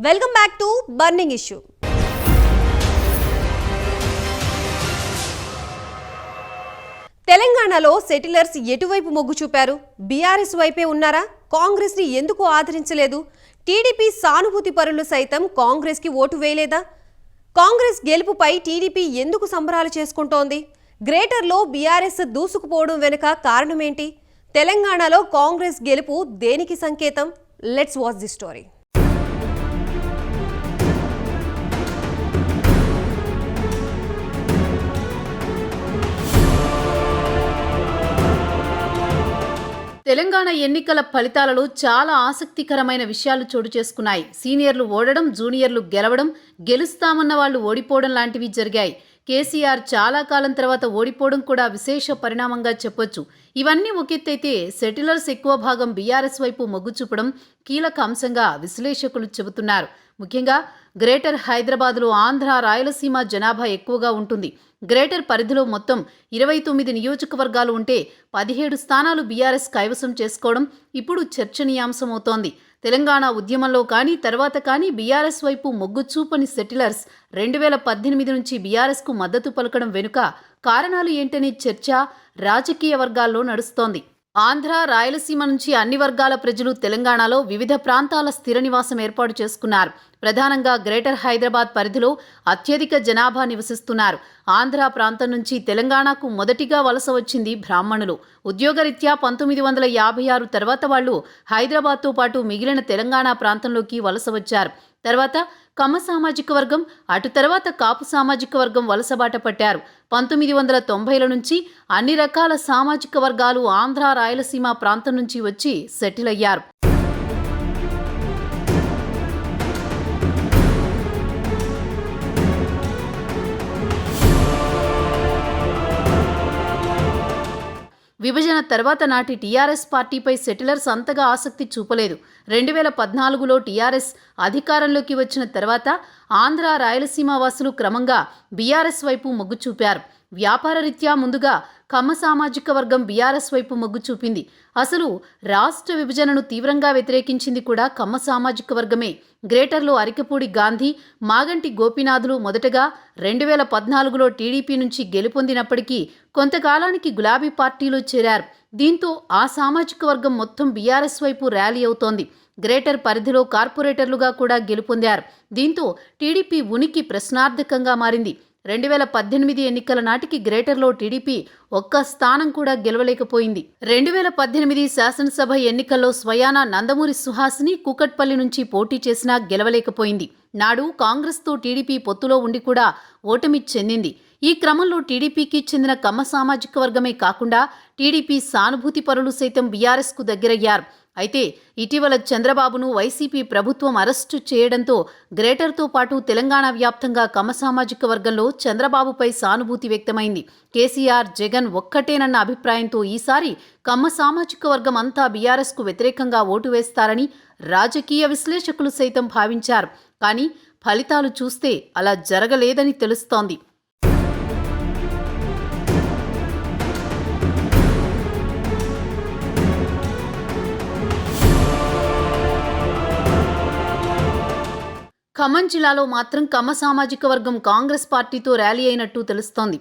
Welcome back to burning issue. తెలంగాణలో settlers ఎటువైపు మొగ్గు చూపారు? బీఆర్ఎస్ వైపే ఉన్నారా? కాంగ్రెస్ ని ఎందుకు ఆదరించలేదు? టీడీపీ సానుభూతి పరులు సైతం కాంగ్రెస్ కి ఓటు వేయలేదా? కాంగ్రెస్ గెలుపుపై టీడీపీ ఎందుకు సంబరాలు చేసుకుంటోంది? గ్రేటర్లో బీఆర్ఎస్ దూసుకుపోవడం వెనుక కారణమేంటి? తెలంగాణలో కాంగ్రెస్ గెలుపు దేనికి సంకేతం? Let's watch the story. Telangana ఎన్నికల ఫలితాలలో చాలా ఆసక్తికరమైన విషయాలు చోటు చేసుకున్నాయి. సీనియర్లు ఓడడం, జూనియర్లు గెలవడం, గెలుస్తామన్న వాళ్ళు ఓడిపోవడం లాంటివి జరిగాయి. కేసీఆర్ చాలా కాలం తర్వాత ఓడిపోవడం కూడా విశేష పరిణామంగా చెప్పొచ్చు. ఇవన్నీ ఒకెత్తైతే సెటిలర్స్ ఎక్కువ భాగం బీఆర్ఎస్ వైపు మొగ్గు చూపడం కీలక అంశంగా విశ్లేషకులు చెబుతున్నారు. ముఖ్యంగా గ్రేటర్ హైదరాబాద్లో ఆంధ్ర, రాయలసీమ జనాభా ఎక్కువగా ఉంటుంది. గ్రేటర్ పరిధిలో మొత్తం 29 నియోజకవర్గాలు ఉంటే 17 స్థానాలు బీఆర్ఎస్ కైవసం చేసుకోవడం ఇప్పుడు చర్చనీయాంశమవుతోంది. తెలంగాణ ఉద్యమంలో కానీ తర్వాత కానీ బీఆర్ఎస్ వైపు మొగ్గు చూపని సెటిలర్స్ 2018 నుంచి బీఆర్ఎస్కు మద్దతు పలకడం వెనుక కారణాలు ఏంటనే చర్చ రాజకీయ వర్గాల్లో నడుస్తోంది. ఆంధ్ర, రాయలసీమ నుంచి అన్ని వర్గాల ప్రజలు తెలంగాణలో వివిధ ప్రాంతాల స్థిర నివాసం ఏర్పాటు చేసుకున్నారు. ప్రధానంగా గ్రేటర్ హైదరాబాద్ పరిధిలో అత్యధిక జనాభా నివసిస్తున్నారు. ఆంధ్ర ప్రాంతం నుంచి తెలంగాణకు మొదటిగా వలస వచ్చింది బ్రాహ్మణులు. ఉద్యోగరీత్యా 1956 తర్వాత వాళ్లు హైదరాబాద్తో పాటు మిగిలిన తెలంగాణ ప్రాంతంలోకి వలస వచ్చారు. తర్వాత కమ్మ సామాజిక వర్గం, అటు తర్వాత కాపు సామాజిక వర్గం వలసబాట పట్టారు. 1990ల నుంచి అన్ని రకాల సామాజిక వర్గాలు ఆంధ్ర, రాయలసీమ ప్రాంతం నుంచి వచ్చి సెటిల్ అయ్యారు. విభజన తర్వాత నాటి టీఆర్ఎస్ పార్టీపై సెటిలర్స్ అంతగా ఆసక్తి చూపలేదు. 2014లో టీఆర్ఎస్ అధికారంలోకి వచ్చిన తర్వాత ఆంధ్ర, రాయలసీమ వాసులు క్రమంగా బీఆర్ఎస్ వైపు మొగ్గు చూపారు. వ్యాపార రీత్యా ముందుగా కమ్మ సామాజిక వర్గం బీఆర్ఎస్ వైపు మొగ్గు చూపింది. అసలు రాష్ట్ర విభజనను తీవ్రంగా వ్యతిరేకించింది కూడా కమ్మ సామాజిక వర్గమే. గ్రేటర్లో అరికపూడి గాంధీ, మాగంటి గోపీనాథులు మొదటగా 2014లో టీడీపీ నుంచి గెలుపొందినప్పటికీ కొంతకాలానికి గులాబీ పార్టీలో చేరారు. దీంతో ఆ సామాజిక వర్గం మొత్తం బీఆర్ఎస్ వైపు ర్యాలీ అవుతోంది. గ్రేటర్ పరిధిలో కార్పొరేటర్లుగా కూడా గెలుపొందారు. దీంతో టీడీపీ ఉనికి ప్రశ్నార్థకంగా మారింది. 2018 ఎన్నికల నాటికి గ్రేటర్లో టీడీపీ ఒక్క స్థానం కూడా గెలవలేకపోయింది. 2018 శాసనసభ ఎన్నికల్లో స్వయానా నందమూరి సుహాసిని కూకట్పల్లి నుంచి పోటీ చేసినా గెలవలేకపోయింది. నాడు కాంగ్రెస్తో టీడీపీ పొత్తులో ఉండి కూడా ఓటమి చెందింది. ఈ క్రమంలో టీడీపీకి చెందిన కమ్మ సామాజిక వర్గమే కాకుండా టీడీపీ సానుభూతి పరులు సైతం బీఆర్ఎస్కు దగ్గరయ్యారు. అయితే ఇటీవల చంద్రబాబును వైసీపీ ప్రభుత్వం అరెస్టు చేయడంతో గ్రేటర్తో పాటు తెలంగాణ వ్యాప్తంగా కమ్మ సామాజిక వర్గంలో చంద్రబాబుపై సానుభూతి వ్యక్తమైంది. కేసీఆర్, జగన్ ఒక్కటేనన్న అభిప్రాయంతో ఈసారి కమ్మ సామాజిక వర్గం అంతా బీఆర్ఎస్కు వ్యతిరేకంగా ఓటు వేస్తారని రాజకీయ విశ్లేషకులు సైతం భావించారు. కానీ ఫలితాలు చూస్తే అలా జరగలేదని తెలుస్తోంది. ఖమ్మం జిల్లాలో మాత్రం కమ్మ సామాజిక వర్గం కాంగ్రెస్ పార్టీతో ర్యాలీ అయినట్టు తెలుస్తోంది.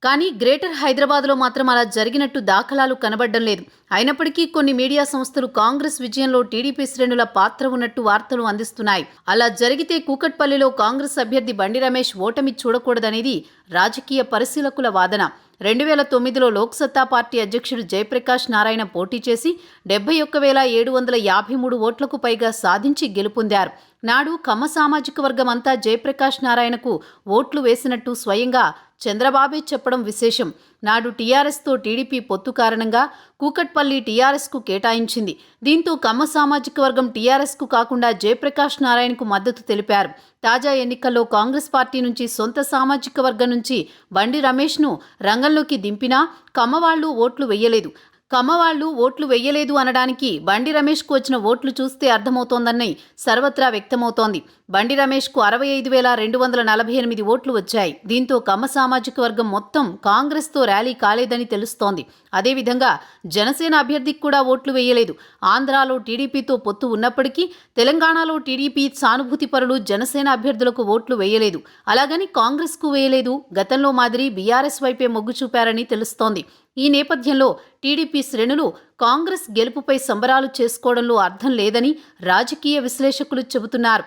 కానీ గ్రేటర్ హైదరాబాద్లో మాత్రం అలా జరిగినట్టు దాఖలాలు కనబడడం లేదు. అయినప్పటికీ కొన్ని మీడియా సంస్థలు కాంగ్రెస్ విజయంలో టీడీపీ శ్రేణుల పాత్ర ఉన్నట్టు వార్తలు అందిస్తున్నాయి. అలా జరిగితే కూకట్పల్లిలో కాంగ్రెస్ అభ్యర్థి బండి రమేష్ ఓటమి చూడకూడదనేది రాజకీయ పరిశీలకుల వాదన. 2009లో లోక్సత్తా పార్టీ అధ్యక్షుడు జయప్రకాష్ నారాయణ పోటీ చేసి 71,753 ఓట్లకు పైగా సాధించి గెలుపొందారు. నాడు కమ్మ సామాజిక వర్గం అంతా జయప్రకాష్ నారాయణకు ఓట్లు వేసినట్టు స్వయంగా చంద్రబాబే చెప్పడం విశేషం. నాడు టీఆర్ఎస్తో టీడీపీ పొత్తు కారణంగా కూకట్పల్లి టీఆర్ఎస్కు కేటాయించింది. దీంతో కమ్మ సామాజిక వర్గం టీఆర్ఎస్కు కాకుండా జయప్రకాష్ నారాయణకు మద్దతు తెలిపారు. తాజా ఎన్నికల్లో కాంగ్రెస్ పార్టీ నుంచి సొంత సామాజిక వర్గం నుంచి బండి రమేష్ను రంగంలోకి దింపినా కమ్మవాళ్లు ఓట్లు వెయ్యలేదు. కమ్మవాళ్లు ఓట్లు వెయ్యలేదు అనడానికి బండి రమేష్కు వచ్చిన ఓట్లు చూస్తే అర్థమవుతోందని సర్వత్రా వ్యక్తమవుతోంది. బండి రమేష్కు 65,248 ఓట్లు వచ్చాయి. దీంతో కమ్మ సామాజిక వర్గం మొత్తం కాంగ్రెస్తో ర్యాలీ కాలేదని తెలుస్తోంది. అదేవిధంగా జనసేన అభ్యర్థికి కూడా ఓట్లు వేయలేదు. ఆంధ్రాలో టీడీపీతో పొత్తు ఉన్నప్పటికీ తెలంగాణలో టీడీపీ సానుభూతి పరులు జనసేన అభ్యర్థులకు ఓట్లు వేయలేదు. అలాగని కాంగ్రెస్కు వేయలేదు. గతంలో మాదిరి బీఆర్ఎస్ వైపే మొగ్గు చూపారని తెలుస్తోంది. ఈ నేపథ్యంలో టీడీపీ శ్రేణులు కాంగ్రెస్ గెలుపుపై సంబరాలు చేసుకోవడంలో అర్థం లేదని రాజకీయ విశ్లేషకులు చెబుతున్నారు.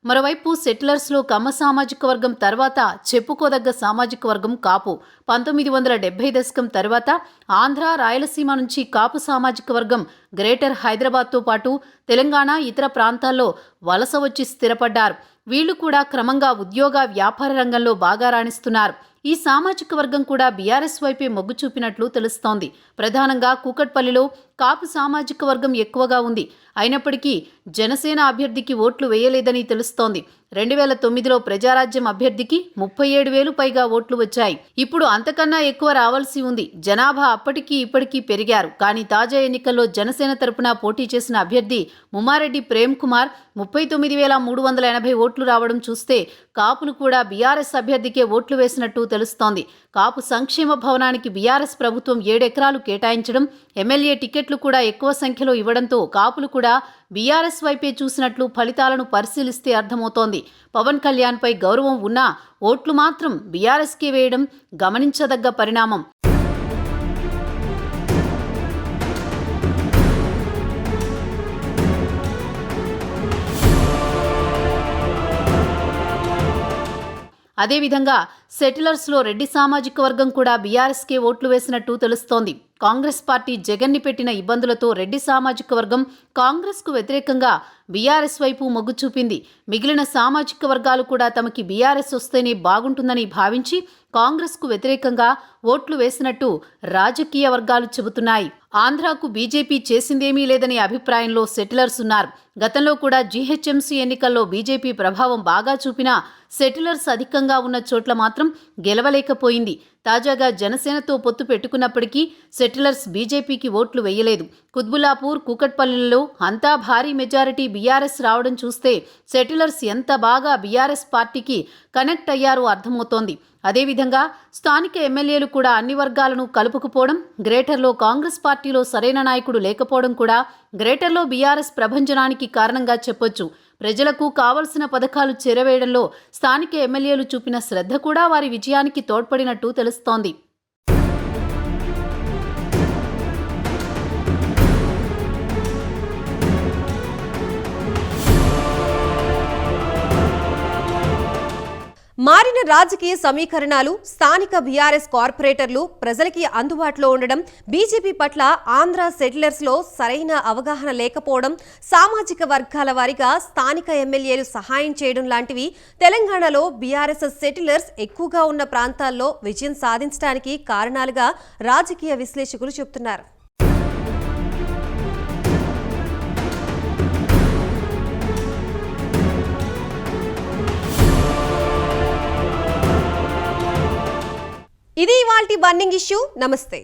మరోవైపు సెటిలర్స్లో కమ్మ సామాజిక వర్గం తర్వాత చెప్పుకోదగ్గ సామాజిక వర్గం కాపు. 1970 దశకం తర్వాత ఆంధ్ర, రాయలసీమ నుంచి కాపు సామాజిక వర్గం గ్రేటర్ హైదరాబాద్తో పాటు తెలంగాణ, ఇతర ప్రాంతాల్లో వలస వచ్చి స్థిరపడ్డారు. వీళ్లు కూడా క్రమంగా ఉద్యోగ, వ్యాపార రంగంలో బాగా రాణిస్తున్నారు. ఈ సామాజిక వర్గం కూడా బీఆర్ఎస్ వైపే మొగ్గు చూపినట్లు తెలుస్తోంది. ప్రధానంగా కూకట్పల్లిలో కాపు సామాజిక వర్గం ఎక్కువగా ఉంది. అయినప్పటికీ జనసేన అభ్యర్థికి ఓట్లు వేయలేదని తెలుస్తోంది. 2009లో ప్రజారాజ్యం అభ్యర్థికి 37,000 పైగా ఓట్లు వచ్చాయి. ఇప్పుడు అంతకన్నా ఎక్కువ రావాల్సి ఉంది. జనాభా అప్పటికీ ఇప్పటికీ పెరిగారు. కానీ తాజా ఎన్నికల్లో జనసేన తరపున పోటీ చేసిన అభ్యర్థి ముమ్మారెడ్డి ప్రేమ్ కుమార్ 39,380 ఓట్లు రావడం చూస్తే కాపులు కూడా బీఆర్ఎస్ అభ్యర్థికే ఓట్లు వేసినట్టు తెలుస్తోంది. కాపు సంక్షేమ భవనానికి బీఆర్ఎస్ ప్రభుత్వం 7 ఎకరాలు కేటాయించడం, ఎమ్మెల్యే టికెట్లు కూడా ఎక్కువ సంఖ్యలో ఇవ్వడంతో కాపులు కూడా బీఆర్ఎస్ వైపే చూసినట్లు ఫలితాలను పరిశీలిస్తే అర్థమవుతోంది. పవన్ కళ్యాణ్పై గౌరవం ఉన్నా ఓట్లు మాత్రం బీఆర్ఎస్కే వేయడం గమనించదగ్గ పరిణామం. అదేవిధంగా సెటిలర్స్లో రెడ్డి సామాజిక వర్గం కూడా బీఆర్ఎస్కే ఓట్లు వేసినట్టు తెలుస్తోంది. కాంగ్రెస్ పార్టీ జగన్ని పెట్టిన ఇబ్బందులతో రెడ్డి సామాజిక వర్గం కాంగ్రెస్కు వ్యతిరేకంగా బీఆర్ఎస్ వైపు మొగ్గు చూపింది. మిగిలిన సామాజిక వర్గాలు కూడా తమకి బీఆర్ఎస్ వస్తేనే బాగుంటుందని భావించి కాంగ్రెస్కు వ్యతిరేకంగా ఓట్లు వేసినట్టు రాజకీయ వర్గాలు చెబుతున్నాయి. ఆంధ్రాకు బీజేపీ చేసిందేమీ లేదనే అభిప్రాయంలో సెటిలర్స్ ఉన్నారు. గతంలో కూడా జీహెచ్ఎంసీ ఎన్నికల్లో బీజేపీ ప్రభావం బాగా చూపినా సెటిలర్స్ అధికంగా ఉన్న చోట్ల మాత్రం గెలవలేకపోయింది. తాజాగా జనసేనతో పొత్తు పెట్టుకున్నప్పటికీ సెటిలర్స్ బీజేపీకి ఓట్లు వేయలేదు. కుత్బుల్లాపూర్, కూకట్పల్లిలో అంతా భారీ మెజారిటీ బీఆర్ఎస్ రావడం చూస్తే సెటిలర్స్ ఎంత బాగా బీఆర్ఎస్ పార్టీకి కనెక్ట్ అయ్యారో అర్థమవుతోంది. అదేవిధంగా స్థానిక ఎమ్మెల్యేలు కూడా అన్ని వర్గాలను కలుపుకుపోవడం, గ్రేటర్లో కాంగ్రెస్ పార్టీలో సరైన నాయకుడు లేకపోవడం కూడా గ్రేటర్లో బీఆర్ఎస్ ప్రభంజనానికి కారణంగా చెప్పొచ్చు. ప్రజలకు కావలసిన పథకాలు చేరవేయడంలో స్థానిక ఎమ్మెల్యేలు చూపిన శ్రద్ధ కూడా వారి విజయానికి తోడ్పడినట్టు తెలుస్తోంది. మారిన రాజకీయ సమీకరణాలు, స్థానిక బీఆర్ఎస్ కార్పొరేటర్లు ప్రజలకి అందుబాటులో ఉండడం, బీజేపీ పట్ల ఆంధ్ర సెటిలర్స్లో సరైన అవగాహన లేకపోవడం, సామాజిక వర్గాల వారిగా స్థానిక ఎమ్మెల్యేలు సహాయం చేయడం లాంటివి తెలంగాణలో బీఆర్ఎస్ సెటిలర్స్ ఎక్కువగా ఉన్న ప్రాంతాల్లో విజయం సాధించడానికి కారణాలుగా రాజకీయ విశ్లేషకులు చెబుతున్నారు. ఇది ఇవాల్టి బర్నింగ్ ఇష్యూ. నమస్తే.